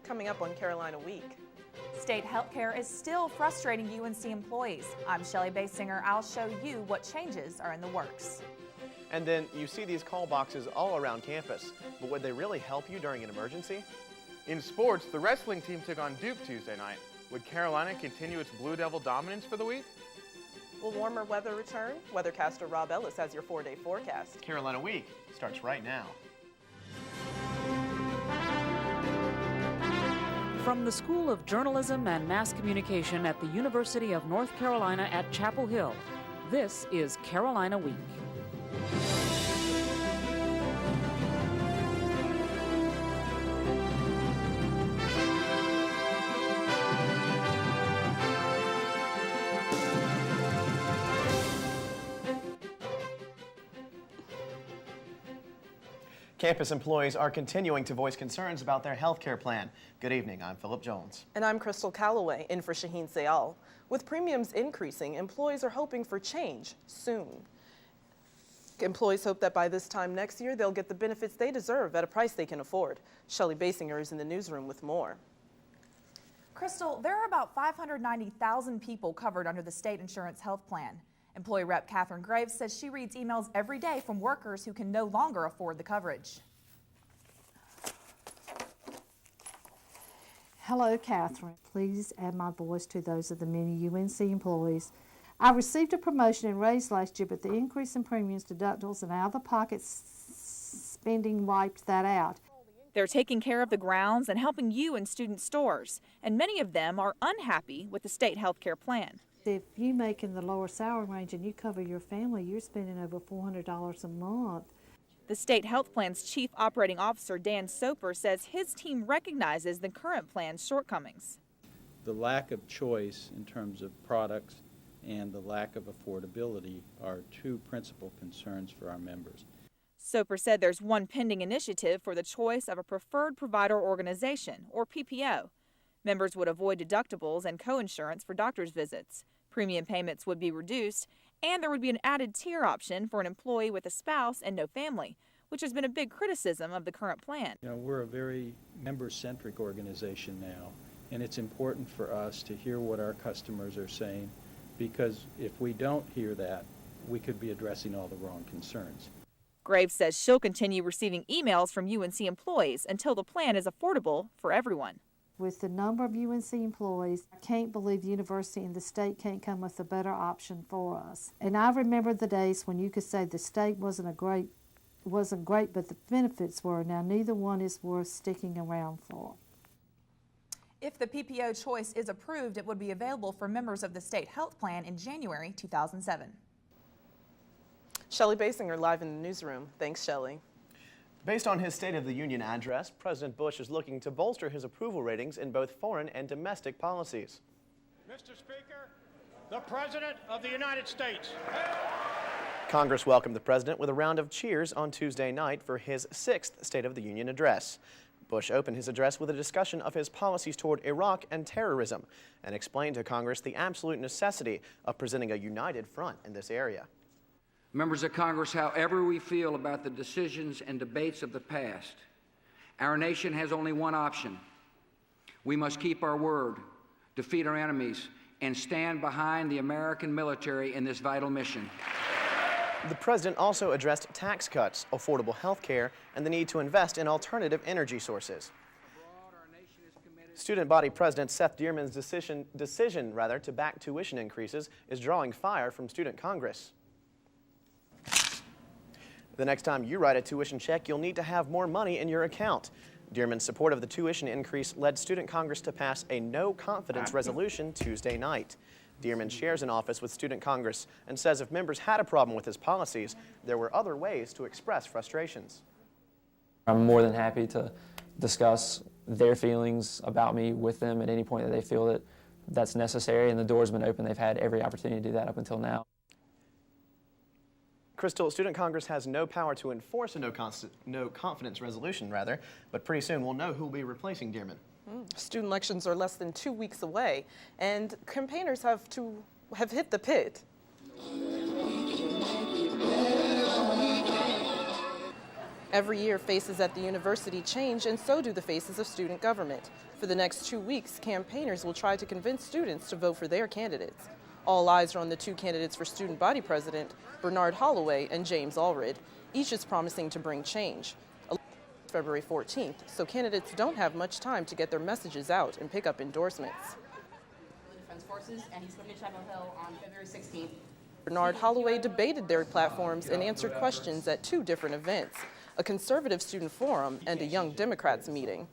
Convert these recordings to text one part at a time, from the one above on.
coming up on Carolina Week. State healthcare is still frustrating UNC employees. I'm Shelley Basinger. I'll show you what changes are in the works. And then you see these call boxes all around campus, but would they really help you during an emergency? In sports, the wrestling team took on Duke Tuesday night. Would Carolina continue its Blue Devil dominance for the week? Will warmer weather return? Weathercaster Rob Ellis has your 4-day forecast. Carolina Week starts right now. From the School of Journalism and Mass Communication at the University of North Carolina at Chapel Hill, this is Carolina Week. Campus employees are continuing to voice concerns about their health care plan. Good evening, I'm Philip Jones. And I'm Crystal Calloway, in for Shaheen Sayal. With premiums increasing, employees are hoping for change soon. Employees hope that by this time next year, they'll get the benefits they deserve at a price they can afford. Shelley Basinger is in the newsroom with more. Crystal, there are about 590,000 people covered under the state insurance health plan. Employee rep Catherine Graves says she reads emails every day from workers who can no longer afford the coverage. Hello, Catherine. Please add my voice to those of the many UNC employees. I received a promotion and raise last year, but the increase in premiums, deductibles, and out-of-the-pocket spending wiped that out. They're taking care of the grounds and helping you in student stores, and many of them are unhappy with the state health care plan. If you make in the lower salary range and you cover your family, you're spending over $400 a month. The state health plan's chief operating officer, Dan Soper, says his team recognizes the current plan's shortcomings. The lack of choice in terms of products and the lack of affordability are two principal concerns for our members. Soper said there's one pending initiative for the choice of a preferred provider organization, or PPO. Members would avoid deductibles and coinsurance for doctor's visits. Premium payments would be reduced, and there would be an added tier option for an employee with a spouse and no family, which has been a big criticism of the current plan. You know, we're a very member-centric organization now, and it's important for us to hear what our customers are saying, because if we don't hear that, we could be addressing all the wrong concerns. Graves says she'll continue receiving emails from UNC employees until the plan is affordable for everyone. With the number of UNC employees, I can't believe the university and the state can't come with a better option for us. And I remember the days when you could say the state wasn't great, but the benefits were. Now neither one is worth sticking around for. If the PPO choice is approved, it would be available for members of the state health plan in January 2007. Shelley Basinger live in the newsroom. Thanks, Shelley. Based on his State of the Union address, President Bush is looking to bolster his approval ratings in both foreign and domestic policies. Mr. Speaker, the President of the United States. Congress welcomed the president with a round of cheers on Tuesday night for his 6th State of the Union address. Bush opened his address with a discussion of his policies toward Iraq and terrorism and explained to Congress the absolute necessity of presenting a united front in this area. Members of Congress, however we feel about the decisions and debates of the past, our nation has only one option. We must keep our word, defeat our enemies, and stand behind the American military in this vital mission. The president also addressed tax cuts, affordable health care, and the need to invest in alternative energy sources. Student body president Seth Dearman's decision to back tuition increases is drawing fire from Student Congress. The next time you write a tuition check, you'll need to have more money in your account. Dearman's support of the tuition increase led Student Congress to pass a no-confidence resolution Tuesday night. Dearman shares an office with Student Congress and says if members had a problem with his policies, there were other ways to express frustrations. I'm more than happy to discuss their feelings about me with them at any point that they feel that that's necessary, and the door's been open. They've had every opportunity to do that up until now. Crystal, Student Congress has no power to enforce a no-confidence resolution, but pretty soon we'll know who will be replacing Dearman. Student elections are less than 2 weeks away, and campaigners have hit the pit. Every year, faces at the university change, and so do the faces of student government. For the next 2 weeks, campaigners will try to convince students to vote for their candidates. All eyes are on the two candidates for student body president, Bernard Holloway and James Allred. Each is promising to bring change. February 14th, so candidates don't have much time to get their messages out and pick up endorsements. Defense Forces, and he's coming to Chapel Hill on February 16th. Bernard Holloway debated their platforms and answered questions at two different events, a conservative student forum and a Young Democrats meeting.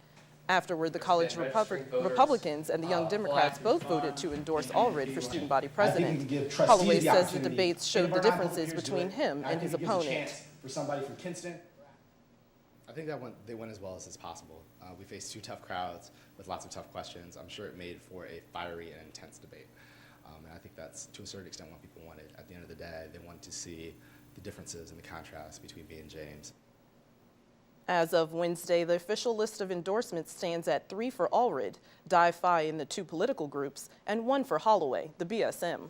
Afterward, the college Republicans and the Young Democrats both voted to endorse Allred for student body president. Holloway says the debates showed the differences between him and his opponent. For somebody from Kinston, I think that they went as well as is possible. We faced two tough crowds with lots of tough questions. I'm sure it made for a fiery and intense debate. And I think that's, to a certain extent, what people wanted. At the end of the day, they wanted to see the differences and the contrast between me and James. As of Wednesday, the official list of endorsements stands at 3 for Allred, Di Phi in the two political groups, and 1 for Holloway, the BSM.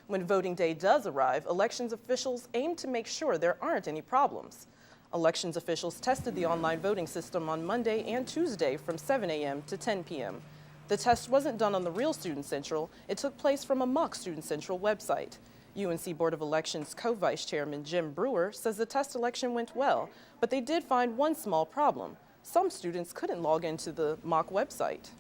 When voting day does arrive, elections officials aim to make sure there aren't any problems. Elections officials tested the online voting system on Monday and Tuesday from 7 a.m. to 10 p.m. The test wasn't done on the real Student Central. It took place from a mock Student Central website. UNC Board of Elections co-vice chairman Jim Brewer says the test election went well, but they did find one small problem. Some students couldn't log into the mock website.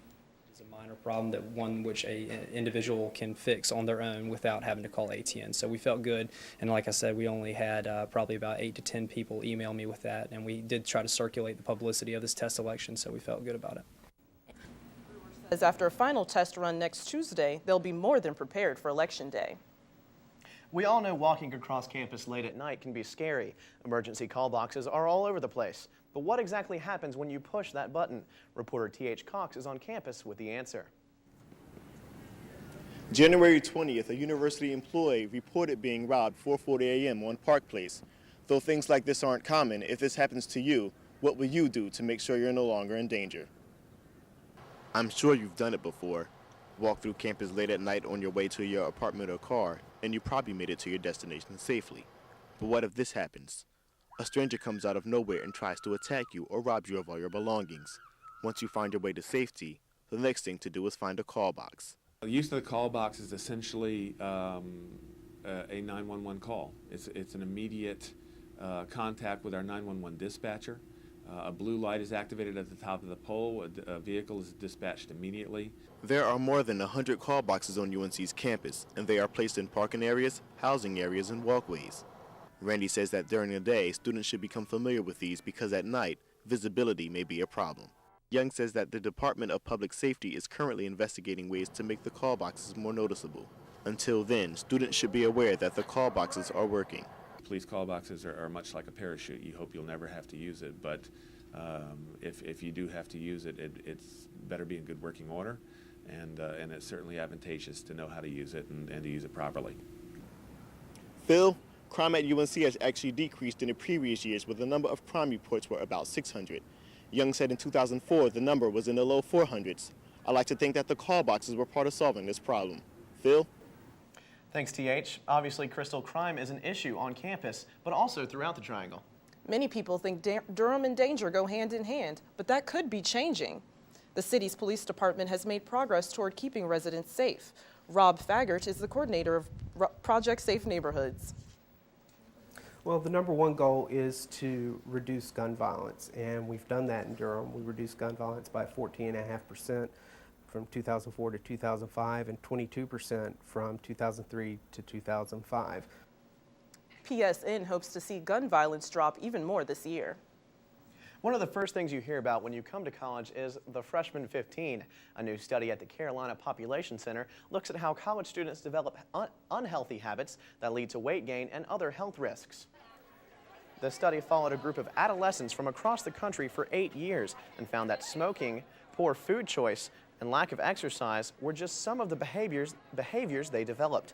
It's a minor problem that one which an individual can fix on their own without having to call ATN. So we felt good, and like I said, we only had probably about 8 to 10 people email me with that, and we did try to circulate the publicity of this test election, so we felt good about it. As after a final test run next Tuesday, they'll be more than prepared for Election Day. We all know walking across campus late at night can be scary. Emergency call boxes are all over the place. But what exactly happens when you push that button? Reporter T.H. Cox is on campus with the answer. January 20th, a university employee reported being robbed 4:40 a.m. on Park Place. Though things like this aren't common, if this happens to you, what will you do to make sure you're no longer in danger? I'm sure you've done it before. Walk through campus late at night on your way to your apartment or car, and you probably made it to your destination safely. But what if this happens? A stranger comes out of nowhere and tries to attack you or rob you of all your belongings. Once you find your way to safety, the next thing to do is find a call box. The use of the call box is essentially a 911 call. It's an immediate contact with our 911 dispatcher. A blue light is activated at the top of the pole. A vehicle is dispatched immediately. There are more than 100 call boxes on UNC's campus, and they are placed in parking areas, housing areas, and walkways. Randy says that during the day, students should become familiar with these because at night, visibility may be a problem. Young says that the Department of Public Safety is currently investigating ways to make the call boxes more noticeable. Until then, students should be aware that the call boxes are working. Police call boxes are much like a parachute. You hope you'll never have to use it, but if you do have to use it, it's better be in good working order, and it's certainly advantageous to know how to use it and to use it properly. Phil, crime at UNC has actually decreased in the previous years, where the number of crime reports were about 600. Young said in 2004 the number was in the low 400s. I like to think that the call boxes were part of solving this problem. Phil? Thanks, T.H. Obviously, Crystal, crime is an issue on campus, but also throughout the Triangle. Many people think Durham and danger go hand in hand, but that could be changing. The city's police department has made progress toward keeping residents safe. Rob Faggart is the coordinator of Project Safe Neighborhoods. Well, the number one goal is to reduce gun violence, and we've done that in Durham. We reduced gun violence by 14.5% from 2004 to 2005 and 22% from 2003 to 2005. PSN hopes to see gun violence drop even more this year. One of the first things you hear about when you come to college is the Freshman 15. A new study at the Carolina Population Center looks at how college students develop unhealthy habits that lead to weight gain and other health risks. The study followed a group of adolescents from across the country for 8 years and found that smoking, poor food choice, and lack of exercise were just some of the behaviors they developed.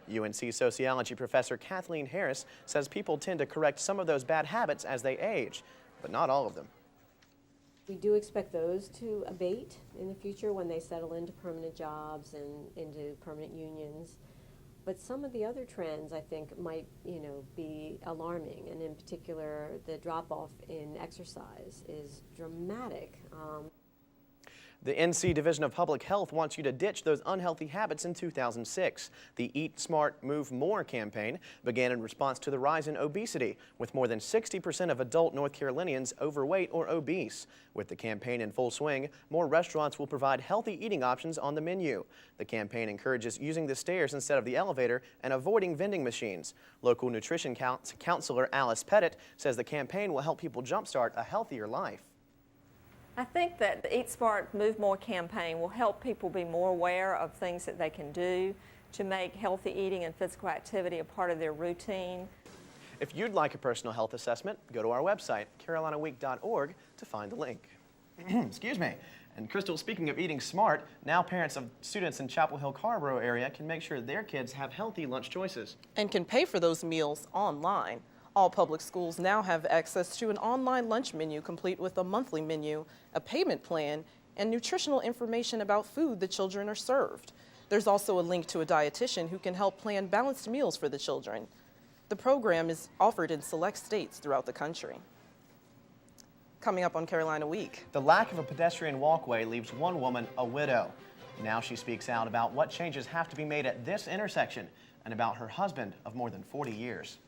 UNC sociology professor Kathleen Harris says people tend to correct some of those bad habits as they age, but not all of them. We do expect those to abate in the future when they settle into permanent jobs and into permanent unions. But some of the other trends, I think, might, be alarming, and in particular, the drop-off in exercise is dramatic. The NC Division of Public Health wants you to ditch those unhealthy habits in 2006. The Eat Smart, Move More campaign began in response to the rise in obesity, with more than 60% of adult North Carolinians overweight or obese. With the campaign in full swing, more restaurants will provide healthy eating options on the menu. The campaign encourages using the stairs instead of the elevator and avoiding vending machines. Local nutrition counselor Alice Pettit says the campaign will help people jumpstart a healthier life. I think that the Eat Smart, Move More campaign will help people be more aware of things that they can do to make healthy eating and physical activity a part of their routine. If you'd like a personal health assessment, go to our website, carolinaweek.org, to find the link. Excuse me. And Crystal, speaking of eating smart, now parents of students in Chapel Hill Carborough area can make sure their kids have healthy lunch choices. And can pay for those meals online. All public schools now have access to an online lunch menu complete with a monthly menu, a payment plan, and nutritional information about food the children are served. There's also a link to a dietitian who can help plan balanced meals for the children. The program is offered in select states throughout the country. Coming up on Carolina Week. The lack of a pedestrian walkway leaves one woman a widow. Now she speaks out about what changes have to be made at this intersection and about her husband of more than 40 years.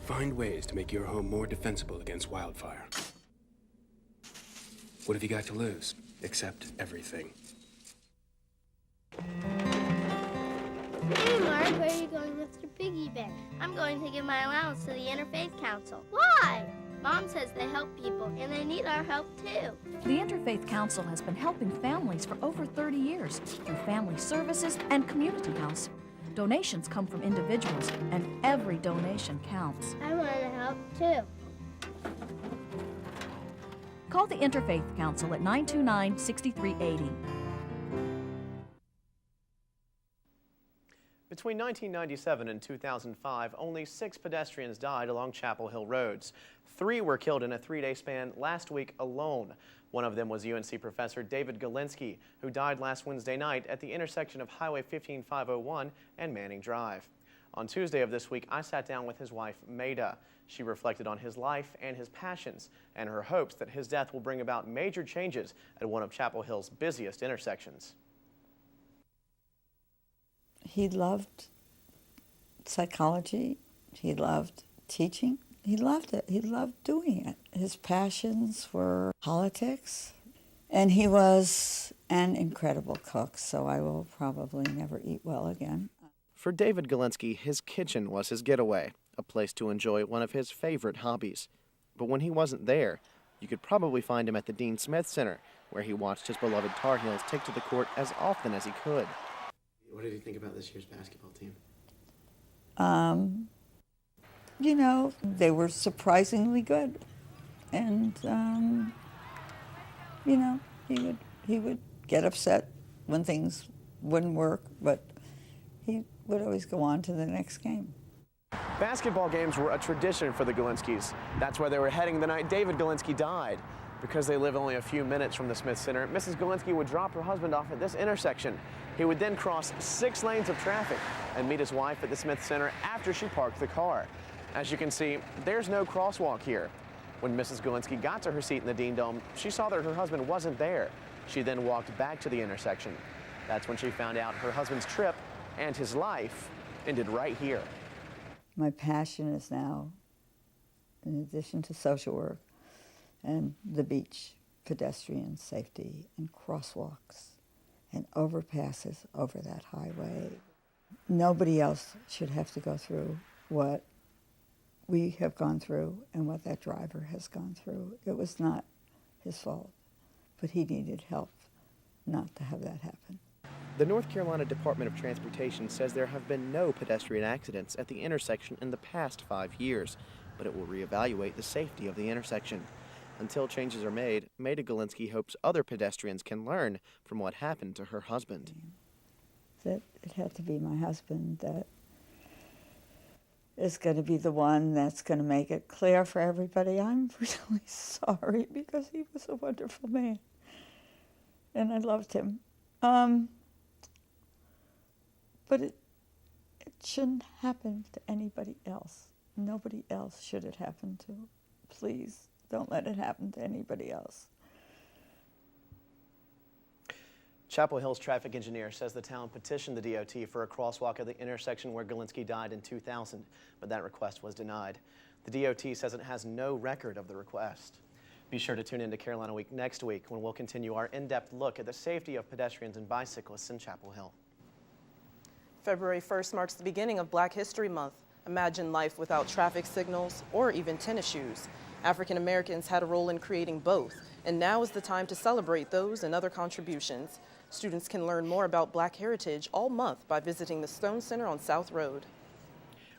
Find ways to make your home more defensible against wildfire. What have you got to lose? Except everything. Hey, Mark, where are you going with your piggy bank? I'm going to give my allowance to the Interfaith Council. Why? Mom says they help people, and they need our help, too. The Interfaith Council has been helping families for over 30 years through family services and community house. Donations come from individuals, and every donation counts. I want to help, too. Call the Interfaith Council at 929-6380. Between 1997 and 2005, only 6 pedestrians died along Chapel Hill roads. 3 were killed in a 3-day span last week alone. One of them was UNC professor David Galinsky, who died last Wednesday night at the intersection of Highway 15501 and Manning Drive. On Tuesday of this week, I sat down with his wife, Maida. She reflected on his life and his passions and her hopes that his death will bring about major changes at one of Chapel Hill's busiest intersections. He loved psychology. He loved teaching. He loved it. He loved doing it. His passions were politics, and he was an incredible cook, so I will probably never eat well again. For David Galinsky, his kitchen was his getaway, a place to enjoy one of his favorite hobbies. But when he wasn't there, you could probably find him at the Dean Smith Center, where he watched his beloved Tar Heels take to the court as often as he could. What did you think about this year's basketball team? You know, they were surprisingly good. And, you know, he would get upset when things wouldn't work, but he would always go on to the next game. Basketball games were a tradition for the Galinskys. That's where they were heading the night David Galinsky died. Because they live only a few minutes from the Smith Center, Mrs. Galinsky would drop her husband off at this intersection. He would then cross 6 lanes of traffic and meet his wife at the Smith Center after she parked the car. As you can see, there's no crosswalk here. When Mrs. Galinsky got to her seat in the Dean Dome, she saw that her husband wasn't there. She then walked back to the intersection. That's when she found out her husband's trip and his life ended right here. My passion is now, in addition to social work, and the beach, pedestrian safety, and crosswalks, and overpasses over that highway. Nobody else should have to go through what we have gone through and what that driver has gone through. It was not his fault, but he needed help not to have that happen. The North Carolina Department of Transportation says there have been no pedestrian accidents at the intersection in the past 5 years. but it will reevaluate the safety of the intersection. Until changes are made, Maida Galinsky hopes other pedestrians can learn from what happened to her husband. That it had to be my husband that is going to be the one that's going to make it clear for everybody. I'm really sorry because he was a wonderful man and I loved him. But it shouldn't happen to anybody else. Nobody else should it happen to. Please don't let it happen to anybody else. Chapel Hill's traffic engineer says the town petitioned the DOT for a crosswalk at the intersection where Galinsky died in 2000, but that request was denied. The DOT says it has no record of the request. Be sure to tune in to Carolina Week next week when we'll continue our in-depth look at the safety of pedestrians and bicyclists in Chapel Hill. February 1st marks the beginning of Black History Month. Imagine life without traffic signals or even tennis shoes. African Americans had a role in creating both, and now is the time to celebrate those and other contributions. Students can learn more about Black heritage all month by visiting the Stone Center on South Road.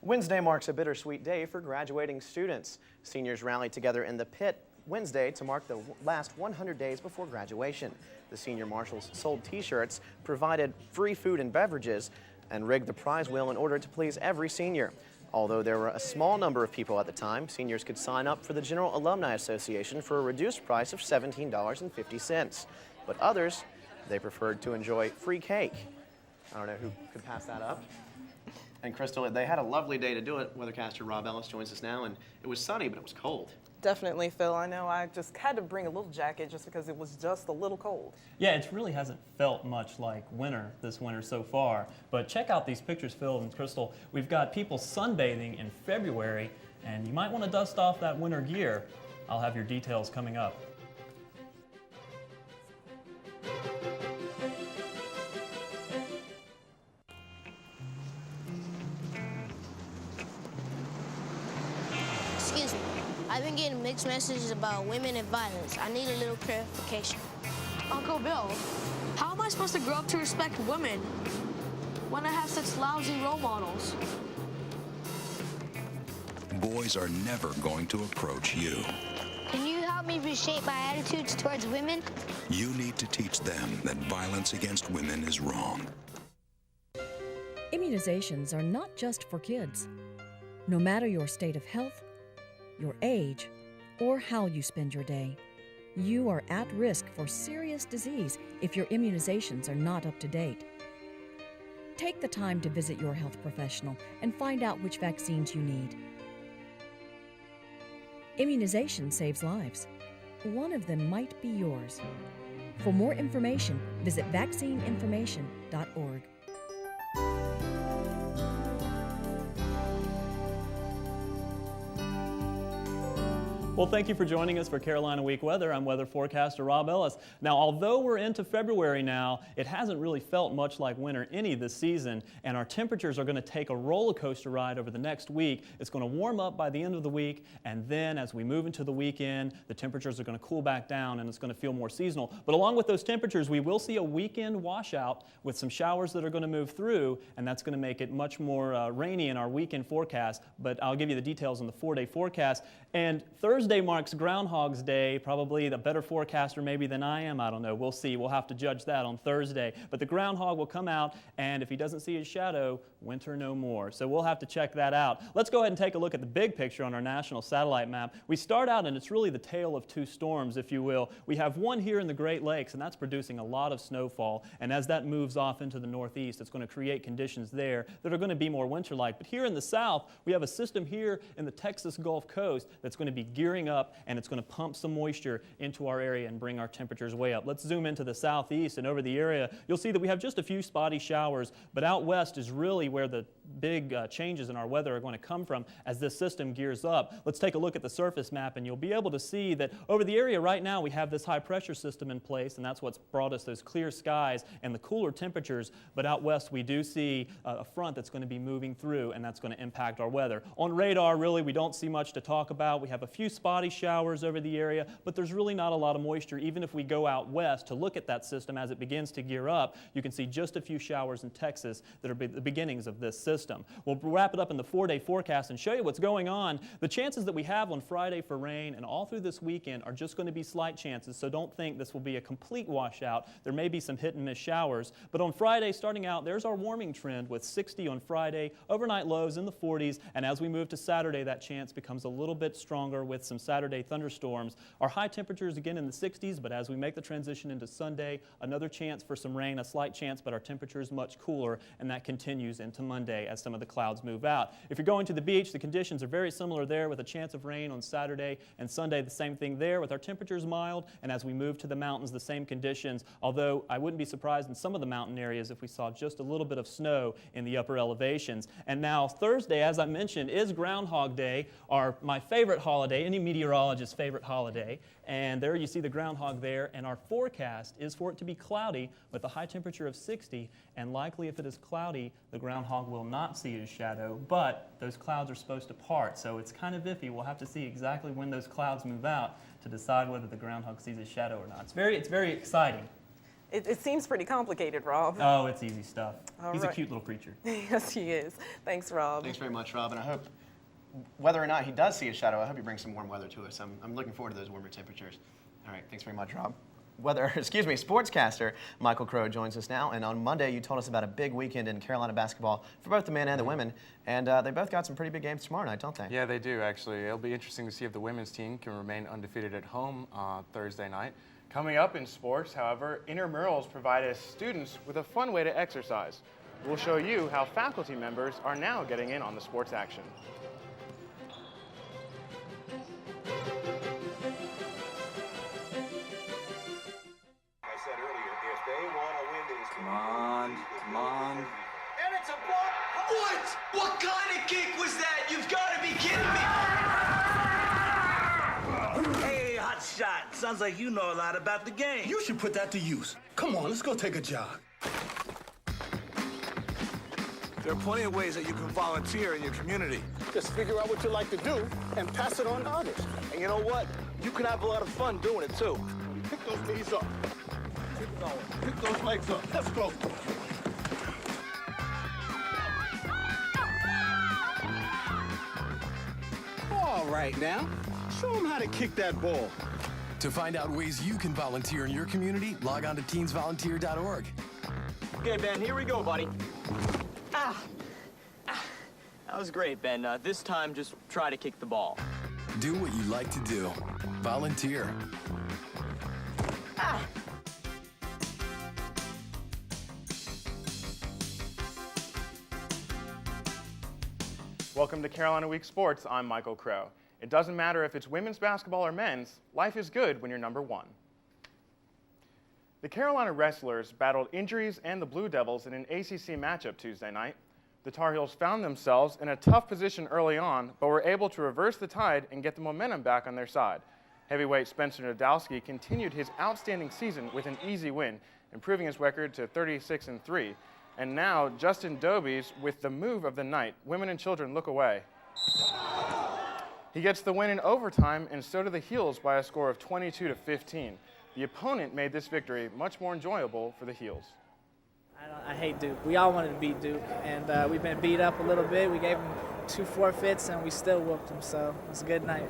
Wednesday marks a bittersweet day for graduating students. Seniors rallied together in the pit Wednesday to mark the last 100 days before graduation. The senior marshals sold t-shirts, provided free food and beverages, and rigged the prize wheel in order to please every senior. Although there were a small number of people at the time, seniors could sign up for the General Alumni Association for a reduced price of $17.50. But others, they preferred to enjoy free cake. I don't know who could pass that up. And Crystal, they had a lovely day to do it. Weathercaster Rob Ellis joins us now, and it was sunny, but it was cold. Definitely, Phil. I know I just had to bring a little jacket just because it was just a little cold. Yeah, it really hasn't felt much like winter this winter so far. But check out these pictures, Phil and Crystal. We've got people sunbathing in February, and you might want to dust off that winter gear. I'll have your details coming up. Excuse me. I've been getting mixed messages about women and violence. I need a little clarification. Uncle Bill, how am I supposed to grow up to respect women when I have such lousy role models? Boys are never going to approach you. Can you help me reshape my attitudes towards women? You need to teach them that violence against women is wrong. Immunizations are not just for kids. No matter your state of health, your age, or how you spend your day, you are at risk for serious disease if your immunizations are not up to date. Take the time to visit your health professional and find out which vaccines you need. Immunization saves lives. One of them might be yours. For more information, visit vaccineinformation.org. Well, thank you for joining us for Carolina Week Weather. I'm weather forecaster Rob Ellis. Now, although we're into February now, it hasn't really felt much like winter any this season, and our temperatures are going to take a roller coaster ride over the next week. It's going to warm up by the end of the week, and then as we move into the weekend, the temperatures are going to cool back down, and it's going to feel more seasonal. But along with those temperatures, we will see a weekend washout with some showers that are going to move through, and that's going to make it much more rainy in our weekend forecast. But I'll give you the details on the 4-day forecast. And Thursday marks Groundhog's Day, probably the better forecaster maybe than I am. I don't know. We'll see. We'll have to judge that on Thursday. But the groundhog will come out, and if he doesn't see his shadow, winter no more. So we'll have to check that out. Let's go ahead and take a look at the big picture on our national satellite map. We start out, and it's really the tale of two storms, if you will. We have one here in the Great Lakes, and that's producing a lot of snowfall. And as that moves off into the northeast, it's going to create conditions there that are going to be more winter-like. But here in the south, we have a system here in the Texas Gulf Coast that's going to be gearing up, and it's going to pump some moisture into our area and bring our temperatures way up. Let's zoom into the southeast, and over the area, you'll see that we have just a few spotty showers, but out west is really where the big changes in our weather are going to come from as this system gears up. Let's take a look at the surface map, and you'll be able to see that over the area right now we have this high pressure system in place, and that's what's brought us those clear skies and the cooler temperatures. But out west we do see a front that's going to be moving through, and that's going to impact our weather. On radar, really, we don't see much to talk about. We have a few spots spotty showers over the area, but there's really not a lot of moisture. Even if we go out west to look at that system as it begins to gear up, you can see just a few showers in Texas that are the beginnings of this system. We'll wrap it up in the 4-day forecast and show you what's going on. The chances that we have on Friday for rain and all through this weekend are just going to be slight chances, so don't think this will be a complete washout. There may be some hit and miss showers, but on Friday, starting out, there's our warming trend with 60 on Friday, overnight lows in the 40s, and as we move to Saturday, that chance becomes a little bit stronger with some Saturday thunderstorms. Our high temperatures again in the 60s, but as we make the transition into Sunday, another chance for some rain, a slight chance, but our temperature is much cooler, and that continues into Monday as some of the clouds move out. If you're going to the beach, the conditions are very similar there with a chance of rain on Saturday and Sunday, the same thing there with our temperatures mild, and as we move to the mountains, the same conditions, although I wouldn't be surprised in some of the mountain areas if we saw just a little bit of snow in the upper elevations. And now Thursday, as I mentioned, is Groundhog Day, my favorite holiday, any meteorologist's favorite holiday. And there you see the groundhog there, and our forecast is for it to be cloudy with a high temperature of 60, and likely if it is cloudy, the groundhog will not see his shadow, but those clouds are supposed to part, so it's kind of iffy. We'll have to see exactly when those clouds move out to decide whether the groundhog sees his shadow or not. It's very exciting. It seems pretty complicated, Rob. Oh, it's easy stuff. He's right. a cute little creature. Yes, he is. Thanks, Rob. Thanks very much, Rob, and I hope, whether or not he does see a shadow, I hope he brings some warm weather to us. I'm looking forward to those warmer temperatures. All right, thanks very much, Rob. Sportscaster Michael Crow joins us now, and on Monday you told us about a big weekend in Carolina basketball for both the men and the women, and they both got some pretty big games tomorrow night, don't they? Yeah, they do, actually. It'll be interesting to see if the women's team can remain undefeated at home Thursday night. Coming up in sports, however, intramurals provide us students with a fun way to exercise. We'll show you how faculty members are now getting in on the sports action. Come on. And it's a block. What? What kind of kick was that? You've got to be kidding me. Hey, hot shot. Sounds like you know a lot about the game. You should put that to use. Come on, let's go take a jog. There are plenty of ways that you can volunteer in your community. Just figure out what you like to do and pass it on to others. And you know what? You can have a lot of fun doing it, too. Pick those knees up. Keep going. Pick those legs up. Let's go. All right now, show them how to kick that ball. To find out ways you can volunteer in your community, log on to teensvolunteer.org. Okay, Ben, here we go, buddy. That was great, Ben. This time, just try to kick the ball. Do what you like to do. Volunteer. Welcome to Carolina Week Sports. I'm Michael Crow. It doesn't matter if it's women's basketball or men's, life is good when you're number one. The Carolina Wrestlers battled injuries and the Blue Devils in an ACC matchup Tuesday night. The Tar Heels found themselves in a tough position early on, but were able to reverse the tide and get the momentum back on their side. Heavyweight Spencer Nadolski continued his outstanding season with an easy win, improving his record to 36-3. And now, Justin Dobies with the move of the night. Women and children look away. He gets the win in overtime, and so do the Heels by a score of 22-15. The opponent made this victory much more enjoyable for the Heels. I hate Duke. We all wanted to beat Duke, and we've been beat up a little bit. We gave them 2 forfeits, and we still whooped them, so it was a good night.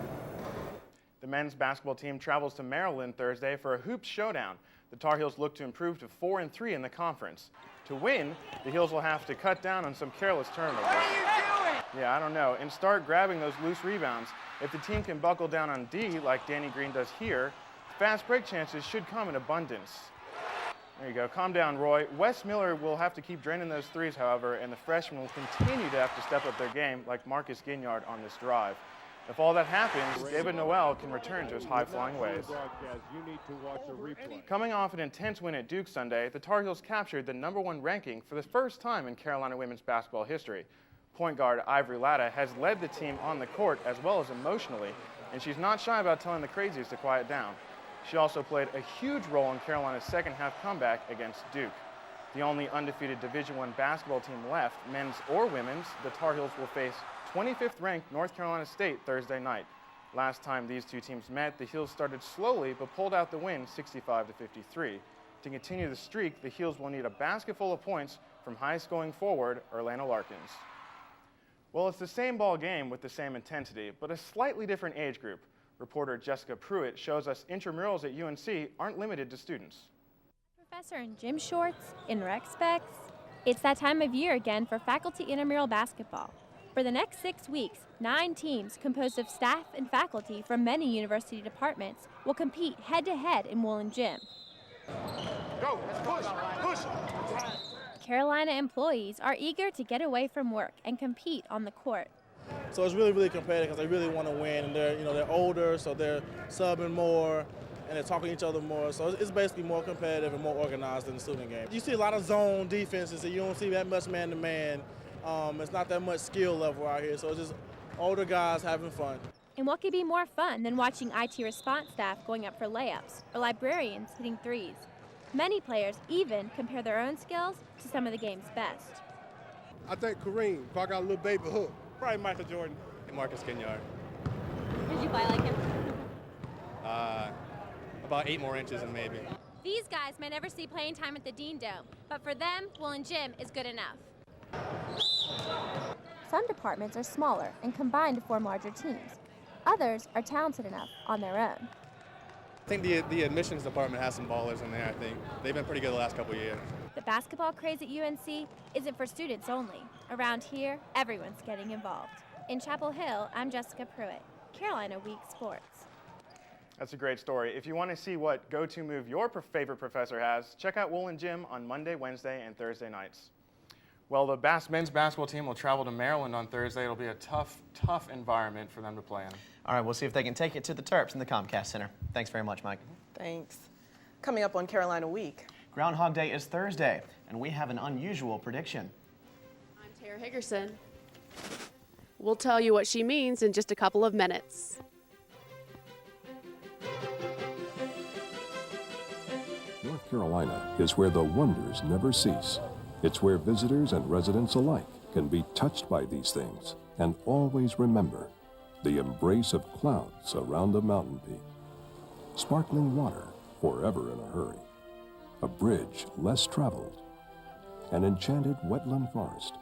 The men's basketball team travels to Maryland Thursday for a hoops showdown. The Tar Heels look to improve to 4-3 in the conference. To win, the Heels will have to cut down on some careless turnovers. What are you doing? Yeah, I don't know. And start grabbing those loose rebounds. If the team can buckle down on D like Danny Green does here, fast break chances should come in abundance. There you go. Calm down, Roy. Wes Miller will have to keep draining those threes, however, and the freshmen will continue to have to step up their game like Marcus Ginyard on this drive. If all that happens, David Noel can return to his high-flying ways. Coming off an intense win at Duke Sunday, the Tar Heels captured the #1 ranking for the first time in Carolina women's basketball history. Point guard Ivory Latta has led the team on the court as well as emotionally, and she's not shy about telling the crazies to quiet down. She also played a huge role in Carolina's second-half comeback against Duke. The only undefeated Division I basketball team left, men's or women's, the Tar Heels will face 25th-ranked North Carolina State Thursday night. Last time these two teams met, the Heels started slowly but pulled out the win 65-53. To continue the streak, the Heels will need a basket full of points from high-scoring forward Orlando Larkins. Well, it's the same ball game with the same intensity, but a slightly different age group. Reporter Jessica Pruitt shows us intramurals at UNC aren't limited to students. Professor in gym shorts, in rec specs. It's that time of year again for faculty intramural basketball. For the next 6 weeks, 9 teams composed of staff and faculty from many university departments will compete head-to-head in Woolen Gym. Go, push, push. Carolina employees are eager to get away from work and compete on the court. So it's really, really competitive because they really want to win, and they're older, so they're subbing more, and they're talking to each other more. So it's basically more competitive and more organized than the student game. You see a lot of zone defenses, and you don't see that much man-to-man. It's not that much skill level out here, so it's just older guys having fun. And what could be more fun than watching IT response staff going up for layups or librarians hitting threes? Many players even compare their own skills to some of the game's best. I think Kareem, if I got a little baby hook. Probably Michael Jordan. And Marcus Ginyard. Did you play like him? About 8 more inches and maybe. These guys may never see playing time at the Dean Dome, but for them, Woolen Gym is good enough. Some departments are smaller and combine to form larger teams. Others are talented enough on their own. I think the admissions department has some ballers in there, I think. They've been pretty good the last couple of years. The basketball craze at UNC isn't for students only. Around here, everyone's getting involved. In Chapel Hill, I'm Jessica Pruitt, Carolina Week Sports. That's a great story. If you want to see what go-to move your favorite professor has, check out Woolen Gym on Monday, Wednesday, and Thursday nights. Well, the men's basketball team will travel to Maryland on Thursday. It'll be a tough environment for them to play in. All right, we'll see if they can take it to the Terps in the Comcast Center. Thanks very much, Mike. Thanks. Coming up on Carolina Week. Groundhog Day is Thursday, and we have an unusual prediction. I'm Tara Higgerson. We'll tell you what she means in just a couple of minutes. North Carolina is where the wonders never cease. It's where visitors and residents alike can be touched by these things and always remember the embrace of clouds around a mountain peak, sparkling water forever in a hurry, a bridge less traveled, an enchanted wetland forest,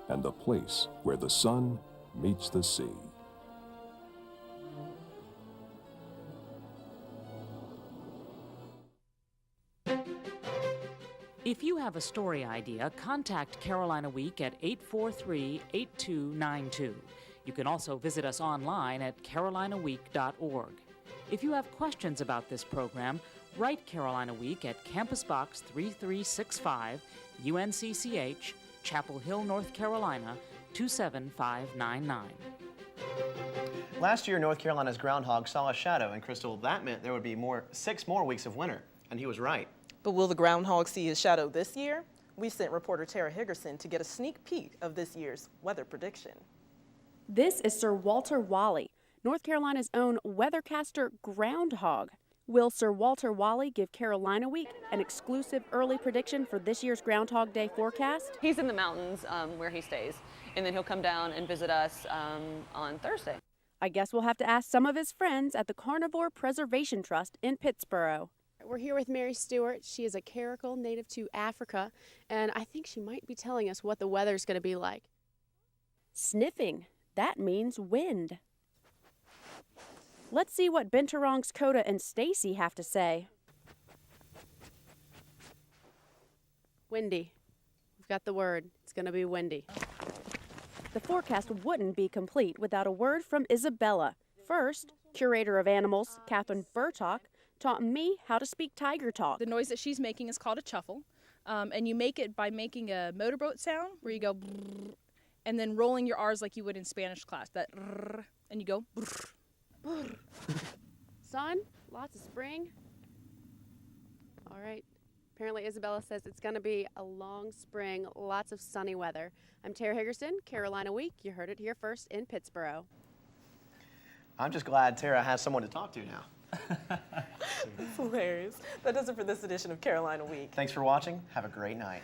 and the place where the sun meets the sea. If you have a story idea, contact Carolina Week at 843-8292. You can also visit us online at carolinaweek.org. If you have questions about this program, write Carolina Week at Campus Box 3365, UNCCH, Chapel Hill, North Carolina, 27599. Last year, North Carolina's groundhog saw a shadow, and Crystal, that meant there would be 6 more weeks of winter, and he was right. But will the groundhog see his shadow this year? We sent reporter Tara Higgerson to get a sneak peek of this year's weather prediction. This is Sir Walter Wally, North Carolina's own weathercaster groundhog. Will Sir Walter Wally give Carolina Week an exclusive early prediction for this year's Groundhog Day forecast? He's in the mountains where he stays, and then he'll come down and visit us on Thursday. I guess we'll have to ask some of his friends at the Carnivore Preservation Trust in Pittsboro. We're here with Mary Stewart. She is a caracal native to Africa, and I think she might be telling us what the weather's going to be like. Sniffing. That means wind. Let's see what Binturong's Coda and Stacy have to say. Windy. We've got the word. It's going to be windy. The forecast wouldn't be complete without a word from Isabella. First, curator of animals, Catherine Burtock, taught me how to speak tiger talk. The noise that she's making is called a chuffle, and you make it by making a motorboat sound where you go brrr, and then rolling your R's like you would in Spanish class. That rrr, and you go brrr. Brrr. Sun, lots of spring. All right. Apparently Isabella says it's going to be a long spring, lots of sunny weather. I'm Tara Higgerson, Carolina Week. You heard it here first in Pittsboro. I'm just glad Tara has someone to talk to now. That's hilarious. That does it for this edition of Carolina Week. Thanks for watching. Have a great night.